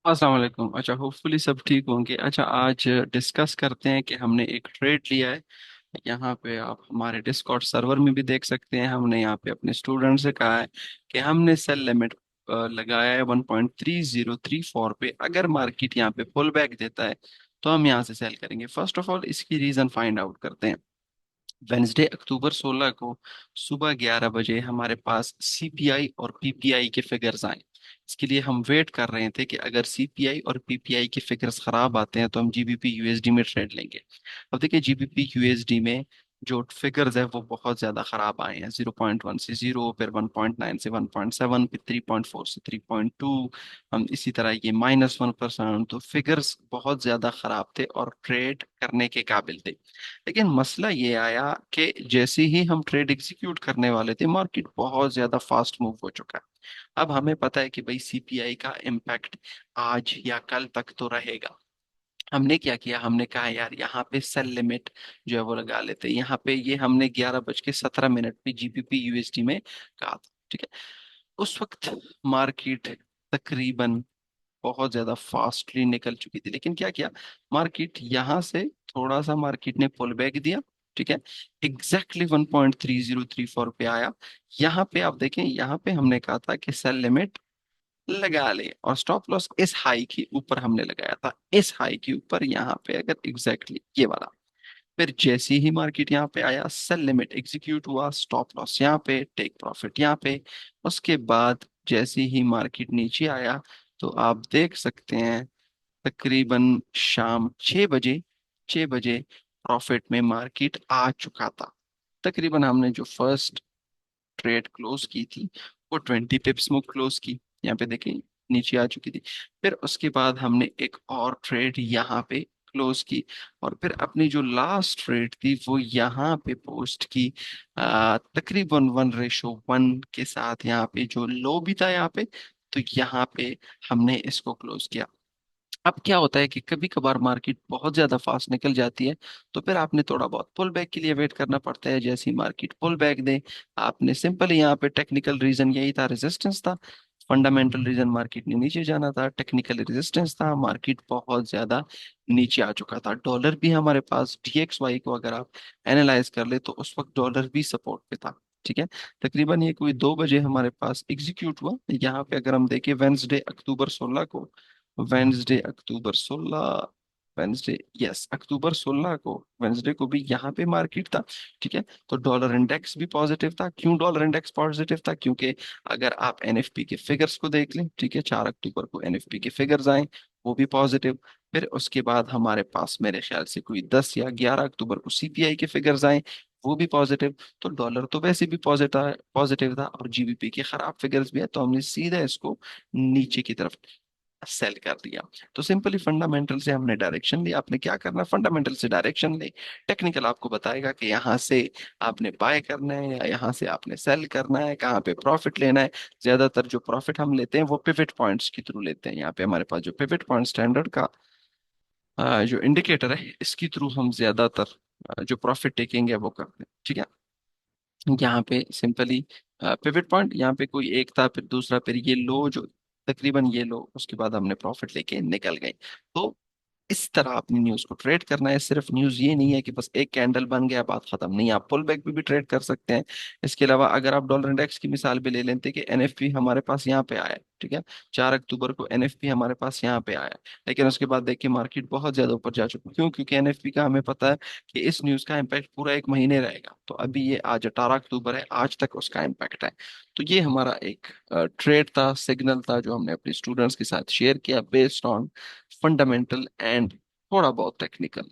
अस्सलाम वालेकुम। अच्छा, होपफुली सब ठीक होंगे। अच्छा, आज डिस्कस करते हैं कि हमने एक ट्रेड लिया है। यहाँ पे आप हमारे डिस्कॉर्ड सर्वर में भी देख सकते हैं। हमने यहाँ पे अपने स्टूडेंट से कहा है कि हमने सेल लिमिट लगाया है 1.3034 पे। अगर मार्केट यहाँ पे पुल बैक देता है तो हम यहाँ से सेल करेंगे। फर्स्ट ऑफ ऑल इसकी रीजन फाइंड आउट करते हैं। वेंसडे अक्टूबर 16 को सुबह 11 बजे हमारे पास सीपीआई और पीपीआई के फिगर्स आए। इसके लिए हम वेट कर रहे थे कि अगर सीपीआई और पीपीआई के फिगर्स खराब आते हैं तो हम जीबीपी यूएसडी में ट्रेड लेंगे। अब देखिए, जीबीपी यूएसडी में जो फिगर्स है वो बहुत ज्यादा खराब आए हैं। 0.1 से 0, फिर 1.9 से 1.7, फिर 3.4 से 3.2। हम इसी तरह ये -1%। तो फिगर्स बहुत ज्यादा खराब थे और ट्रेड करने के काबिल थे। लेकिन मसला ये आया कि जैसे ही हम ट्रेड एग्जीक्यूट करने वाले थे मार्केट बहुत ज्यादा फास्ट मूव हो चुका है। अब हमें पता है कि भाई सीपीआई का इम्पैक्ट आज या कल तक तो रहेगा। हमने क्या किया, हमने कहा यार यहाँ पे सेल लिमिट जो है वो लगा लेते हैं। यहाँ पे ये हमने 11:17 पे जीबीपी यूएसडी में कहा था। ठीक है। उस वक्त मार्केट तकरीबन बहुत ज्यादा फास्टली निकल चुकी थी, लेकिन क्या किया, मार्केट यहां से थोड़ा सा मार्केट ने पुल बैक दिया। ठीक है। एग्जैक्टली 1.3034 पे आया। यहाँ पे आप देखें, यहाँ पे हमने कहा था कि सेल लिमिट लगा ले और स्टॉप लॉस इस हाई के ऊपर हमने लगाया था, इस हाई के ऊपर यहाँ पे अगर एग्जैक्टली ये वाला। फिर जैसे ही मार्केट यहाँ पे आया सेल लिमिट एग्जीक्यूट हुआ, स्टॉप लॉस यहाँ पे, टेक प्रॉफिट यहाँ पे। उसके बाद जैसे ही मार्केट नीचे आया तो आप देख सकते हैं तकरीबन शाम 6 बजे, 6 बजे प्रॉफिट में मार्केट आ चुका था। तकरीबन हमने जो फर्स्ट ट्रेड क्लोज की थी वो 20 पिप्स में क्लोज की। यहाँ पे देखिए नीचे आ चुकी थी। फिर उसके बाद हमने एक और ट्रेड यहाँ पे क्लोज की और फिर अपनी जो लास्ट ट्रेड थी वो यहाँ पे पोस्ट की। तकरीबन 1:1 के साथ यहाँ पे जो लो भी था यहाँ पे, तो यहाँ पे हमने इसको क्लोज किया। अब क्या होता है कि कभी कभार मार्केट बहुत ज्यादा फास्ट निकल जाती है तो फिर आपने थोड़ा बहुत पुल बैक के लिए वेट करना पड़ता है। जैसे ही मार्केट पुल बैक दे, आपने सिंपली यहाँ पे टेक्निकल रीजन यही था, रेजिस्टेंस था। फंडामेंटल रीजन मार्केट ने नीचे जाना था, टेक्निकल रेजिस्टेंस था, मार्केट बहुत ज्यादा नीचे आ चुका था। डॉलर भी हमारे पास DXY को अगर आप एनालाइज कर ले तो उस वक्त डॉलर भी सपोर्ट पे था। ठीक है। तकरीबन ये कोई 2 बजे हमारे पास एग्जीक्यूट हुआ। यहाँ पे अगर हम देखें वेंसडे अक्टूबर 16 को, वेंसडे अक्टूबर 16, वेंसडे, यस अक्टूबर 16 को, वेंसडे को भी यहाँ पे मार्केट था। ठीक है। तो डॉलर इंडेक्स भी पॉजिटिव था। क्यों डॉलर इंडेक्स पॉजिटिव था? क्योंकि अगर आप एनएफपी के फिगर्स को देख लें, ठीक है, 4 अक्टूबर को एनएफपी के फिगर्स आए, वो भी पॉजिटिव। फिर उसके बाद हमारे पास मेरे ख्याल से कोई 10 या 11 अक्टूबर को सीपीआई के फिगर्स आए, वो भी पॉजिटिव। तो डॉलर तो वैसे भी पॉजिटिव पॉजिटिव था और जीबीपी के खराब फिगर्स भी है, तो हमने सीधा इसको नीचे की तरफ सेल कर दिया। तो सिंपली फंडामेंटल से हमने डायरेक्शन ली। आपने क्या करना, फंडामेंटल से डायरेक्शन ले। टेक्निकल आपको बताएगा कि यहाँ से आपने बाय करना है या यहाँ से आपने सेल करना है, कहाँ पे प्रॉफिट लेना है। ज्यादातर जो प्रॉफिट हम लेते हैं वो पिवट पॉइंट्स के थ्रू लेते हैं। यहाँ पे हमारे पास जो पिवट पॉइंट स्टैंडर्ड का जो इंडिकेटर है, इसके थ्रू हम ज्यादातर जो प्रॉफिट टेकिंग है वो करते हैं। ठीक है। यहाँ पे सिंपली पिवट पॉइंट, यहाँ पे कोई एक था, फिर दूसरा, फिर ये लो, जो तकरीबन ये लो, उसके बाद हमने प्रॉफिट लेके निकल गए। तो इस तरह अपनी न्यूज को ट्रेड करना है। सिर्फ न्यूज ये नहीं है कि बस एक कैंडल बन गया बात खत्म, नहीं, आप पुल बैक भी ट्रेड कर सकते हैं। इसके अलावा अगर आप डॉलर इंडेक्स की मिसाल भी ले लेते कि एनएफपी हमारे पास यहाँ पे आया है, ठीक है, 4 अक्टूबर को एनएफपी हमारे पास यहाँ पे आया, लेकिन उसके बाद देखिए मार्केट बहुत ज्यादा ऊपर जा चुका। क्यों? क्योंकि एनएफपी का हमें पता है कि इस न्यूज का इम्पैक्ट पूरा एक महीने रहेगा। तो अभी ये आज 18 अक्टूबर है, आज तक उसका इम्पैक्ट है। तो ये हमारा एक ट्रेड था, सिग्नल था, जो हमने अपने स्टूडेंट्स के साथ शेयर किया बेस्ड ऑन फंडामेंटल एंड थोड़ा बहुत टेक्निकल।